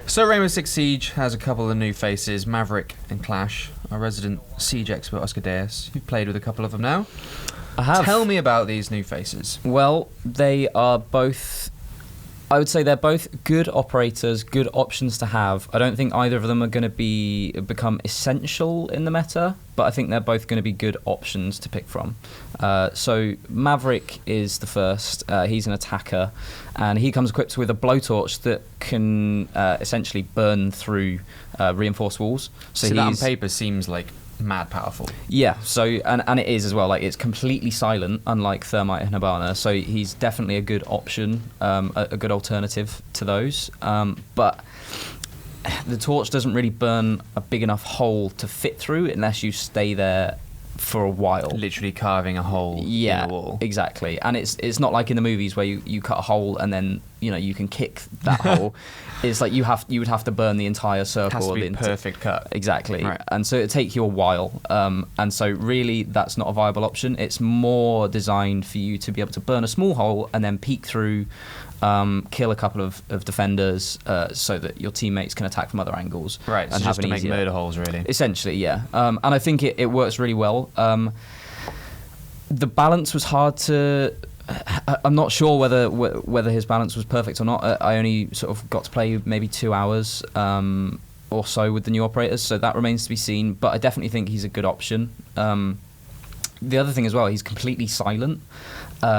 So Rainbow Six Siege has a couple of new faces, Maverick and Clash. Our resident Siege expert, Oscar Deus, you've played with a couple of them now. I have. Tell me about these new faces. Well, they are both... I would say they're both good operators, good options to have. I don't think either of them are going to become essential in the meta, but I think they're both going to be good options to pick from. So Maverick is the first. He's an attacker, and he comes equipped with a blowtorch that can essentially burn through reinforced walls. So that on paper seems like mad powerful. Yeah, so and it is as well. Like, it's completely silent, unlike Thermite and Hibana. So he's definitely a good option, a good alternative to those. But the torch doesn't really burn a big enough hole to fit through unless you stay there for a while. Literally carving a hole in the wall. Exactly. And it's not like in the movies where you cut a hole and then you can kick that hole. It's like you would have to burn the entire circle. It has to be a perfect cut. Exactly. Right. And so it'd take you a while. And so really that's not a viable option. It's more designed for you to be able to burn a small hole and then peek through, kill a couple of defenders so that your teammates can attack from other angles. Right, and so just to make murder holes, really. Essentially, yeah. And I think it works really well. The balance was hard to... I'm not sure whether his balance was perfect or not. I only sort of got to play maybe 2 hours or so with the new operators, so that remains to be seen. But I definitely think he's a good option. The other thing as well, he's completely silent.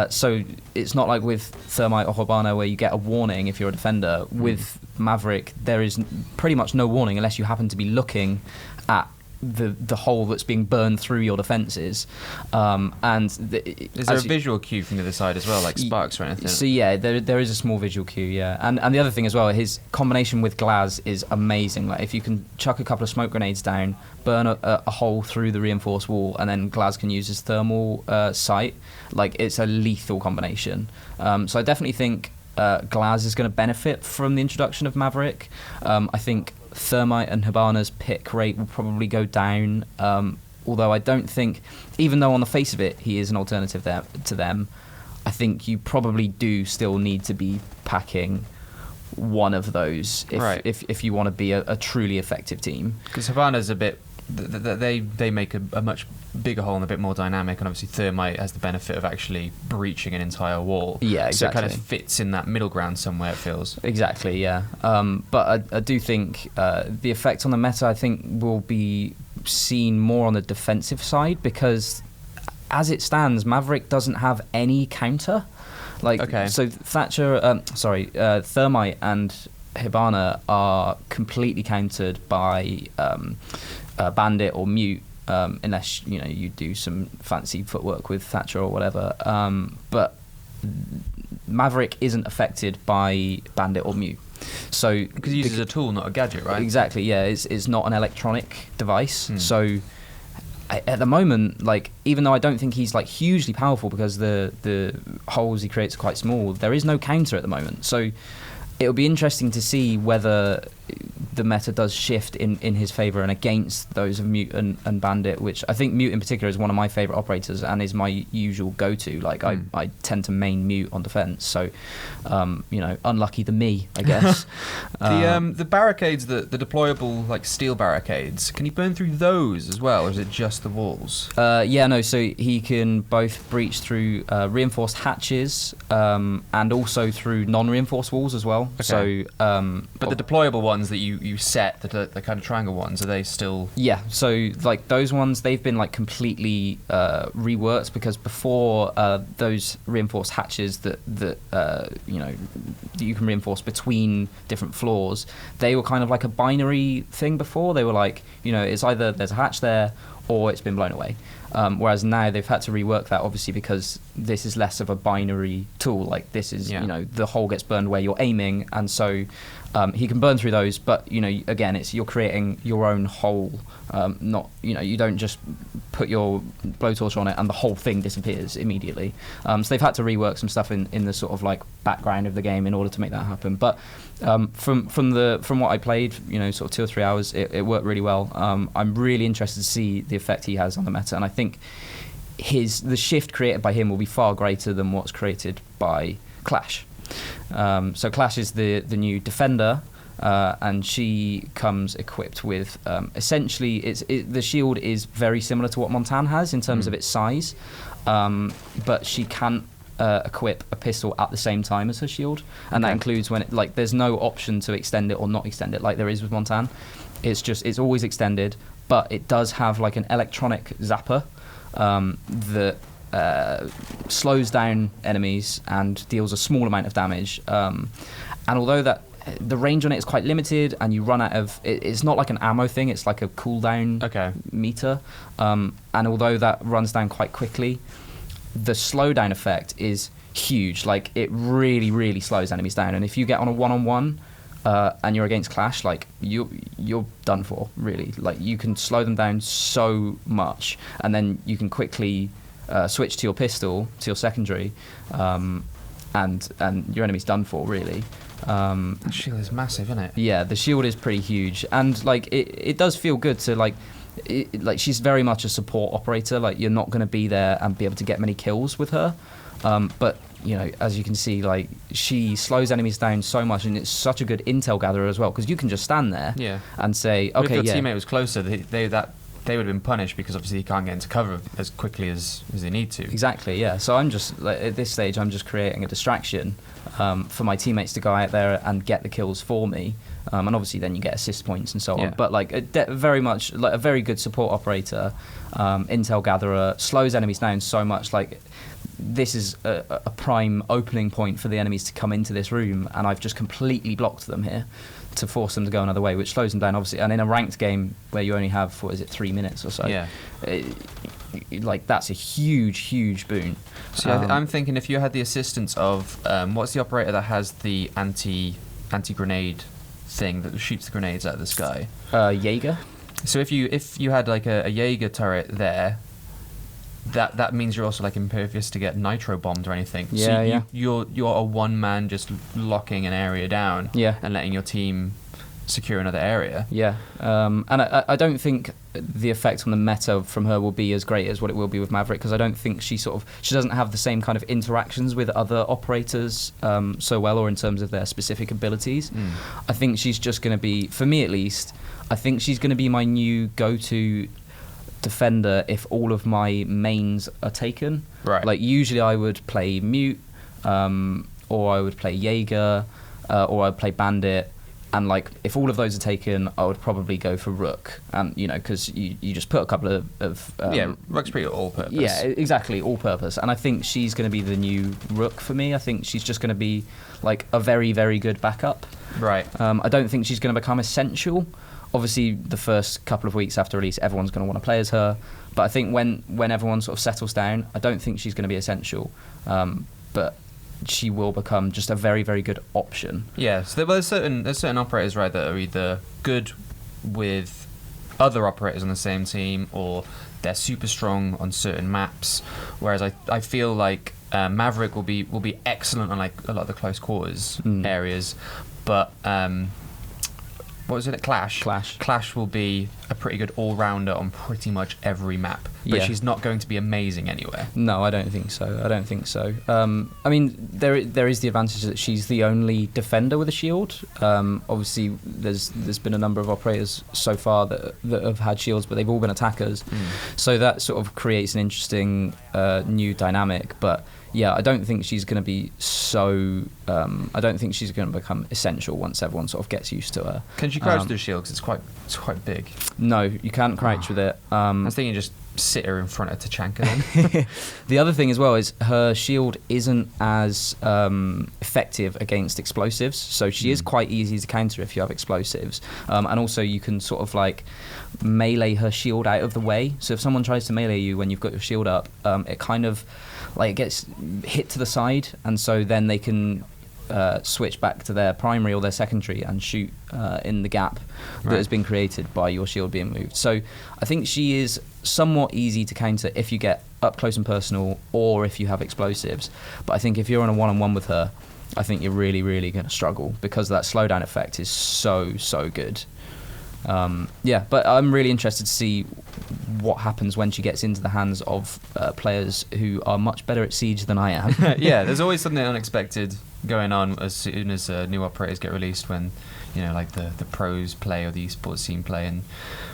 So it's not like with Thermite or Hibana where you get a warning if you're a defender. With Maverick, there is pretty much no warning unless you happen to be looking at the hole that's being burned through your defences. Is there a visual cue from the other side as well, like sparks or anything? So yeah, there is a small visual cue, yeah. And the other thing as well, his combination with Glaz is amazing. Like, if you can chuck a couple of smoke grenades down, burn a hole through the reinforced wall, and then Glaz can use his thermal sight, like, it's a lethal combination. So I definitely think Glaz is going to benefit from the introduction of Maverick. I think Thermite and Hibana's pick rate will probably go down, although I don't think, even though on the face of it he is an alternative to them, I think you probably do still need to be packing one of those if you want to be a truly effective team. Because Hibana's a bit... They make a much bigger hole and a bit more dynamic, and obviously Thermite has the benefit of actually breaching an entire wall. Yeah, exactly. So it kind of fits in that middle ground somewhere, it feels. Exactly, yeah. But I do think the effect on the meta, I think, will be seen more on the defensive side, because as it stands, Maverick doesn't have any counter. So Thermite and Hibana are completely countered by Bandit or Mute, unless you do some fancy footwork with Thatcher or whatever. But Maverick isn't affected by Bandit or Mute. So because he uses a tool, not a gadget, right? Exactly. Yeah, it's not an electronic device. So at the moment, like, even though I don't think he's like hugely powerful because the holes he creates are quite small, there is no counter at the moment. So it'll be interesting to see whether the meta does shift in his favour and against those of Mute and Bandit, which I think Mute in particular is one of my favourite operators and is my usual go-to. Like, I tend to main Mute on defence, so unlucky the me, I guess. The barricades, the deployable like steel barricades, can you burn through those as well, or is it just the walls? So he can both breach through reinforced hatches and also through non-reinforced walls as well. Okay. But the deployable ones that you set, the kind of triangle ones, are they still... Yeah, so like those ones, they've been like completely reworked, because before those reinforced hatches that you can reinforce between different floors, they were kind of like a binary thing before. They were like, it's either there's a hatch there or it's been blown away. Whereas now they've had to rework that, obviously, because this is less of a binary tool. Like, this is, the hole gets burned where you're aiming, and so he can burn through those. But again, you're creating your own hole. Not you don't just put your blowtorch on it and the whole thing disappears immediately. So they've had to rework some stuff in the sort of like background of the game in order to make that happen. But from what I played, sort of 2 or 3 hours, it worked really well. I'm really interested to see the effect he has on the meta, and I think the shift created by him will be far greater than what's created by Clash. So Clash is the new defender, and she comes equipped with essentially the shield is very similar to what Montagne has in terms of its size, but she can't equip a pistol at the same time as her shield, and that includes when there's no option to extend it or not extend it like there is with Montagne. It's always extended, but it does have like an electronic zapper that slows down enemies and deals a small amount of damage. And although that the range on it is quite limited, and you run out of it's not like an ammo thing; it's like a cooldown meter. And although that runs down quite quickly, the slowdown effect is huge. Like it really, really slows enemies down. And if you get on a one-on-one and you're against Clash, like you're done for. Really, like you can slow them down so much, and then you can quickly switch to your pistol, to your secondary, and your enemy's done for. Really. The shield is massive, isn't it? Yeah, the shield is pretty huge, and like it does feel good to like she's very much a support operator. Like you're not going to be there and be able to get many kills with her, but you know, as you can see, like she slows enemies down so much, and it's such a good intel gatherer as well, because you can just stand there and say, okay, if your teammate was closer, they would have been punished, because obviously you can't get into cover as quickly as they need to. Exactly, yeah. So I'm just at this stage, I'm just creating a distraction for my teammates to go out there and get the kills for me, and obviously then you get assist points and so on. But like very much like a very good support operator, intel gatherer, slows enemies down so much. Like this is a prime opening point for the enemies to come into this room, and I've just completely blocked them here to force them to go another way, which slows them down obviously. And in a ranked game where you only have 3 minutes or so, like that's a huge boon. So I'm thinking if you had the assistance of what's the operator that has the anti-grenade thing that shoots the grenades out of the sky? Jaeger. So if you had like a Jaeger turret there, that means you're also like impervious to get nitro bombed or anything. You're a one man just locking an area down and letting your team secure another area. And I don't think the effect on the meta from her will be as great as what it will be with Maverick, because I don't think she doesn't have the same kind of interactions with other operators so well, or in terms of their specific abilities. I think she's just going to be, for me at least, I think she's going to be my new go-to defender if all of my mains are taken. Right. Like usually I would play Mute, or I would play Jaeger, or I'd play Bandit, and like if all of those are taken, I would probably go for Rook, and you know, because you just put a couple of Rook's pretty all purpose. Yeah, exactly, all purpose. And I think she's going to be the new Rook for me. I think she's just going to be like a very, very good backup. Right. I don't think she's going to become essential. Obviously, the first couple of weeks after release, everyone's going to want to play as her. But I think when everyone sort of settles down, I don't think she's going to be essential. But she will become just a very, very good option. Yeah, so there's certain operators, right, that are either good with other operators on the same team, or they're super strong on certain maps. Whereas I feel like Maverick will be excellent on like a lot of the close quarters areas, but what was it? Clash will be a pretty good all-rounder on pretty much every map, but she's not going to be amazing anywhere. No, I don't think so. I mean, there is the advantage that she's the only defender with a shield. Obviously, there's been a number of operators so far that have had shields, but they've all been attackers. So that sort of creates an interesting new dynamic. But yeah, I don't think she's going to be so. I don't think she's going to become essential once everyone sort of gets used to her. Can she crouch through the shield? Because it's quite big. No, you can't crouch with it. I was thinking just sit her in front of Tachanka then. The other thing as well is her shield isn't as effective against explosives, so she is quite easy to counter if you have explosives. And also you can sort of like melee her shield out of the way. So if someone tries to melee you when you've got your shield up, it kind of like it gets hit to the side, and so then they can switch back to their primary or their secondary and shoot in the gap that has been created by your shield being moved. So I think she is somewhat easy to counter if you get up close and personal, or if you have explosives. But I think if you're on a one-on-one with her, I think you're really, really going to struggle, because that slowdown effect is so good. But I'm really interested to see what happens when she gets into the hands of players who are much better at Siege than I am. Yeah, there's always something unexpected going on as soon as new operators get released, when like the pros play or the esports scene play.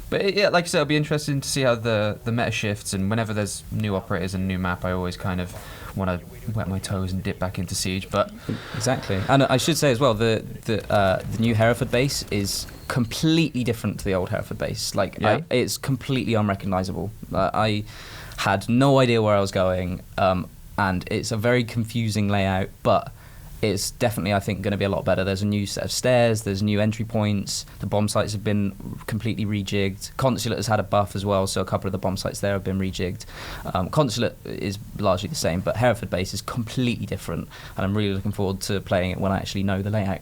But yeah, like I said, it'll be interesting to see how the meta shifts, and whenever there's new operators and a new map, I always kind of want to wet my toes and dip back into Siege. But exactly, and I should say as well, the new Hereford base is completely different to the old Hereford base. Like, it's completely unrecognisable. I had no idea where I was going, and it's a very confusing layout, but it's definitely, I think, going to be a lot better. There's a new set of stairs, there's new entry points, the bomb sites have been completely rejigged. Consulate has had a buff as well, so a couple of the bomb sites there have been rejigged. Consulate is largely the same, but Hereford base is completely different, and I'm really looking forward to playing it when I actually know the layout.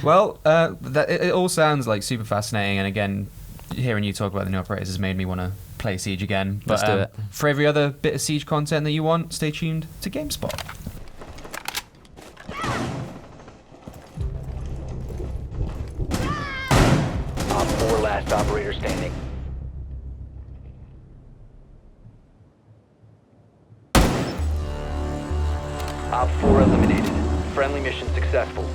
Well, it all sounds like super fascinating, and again, hearing you talk about the new operators has made me want to play Siege again. But let's do it. For every other bit of Siege content that you want, stay tuned to GameSpot. Last operator standing. Op 4 eliminated. Friendly mission successful.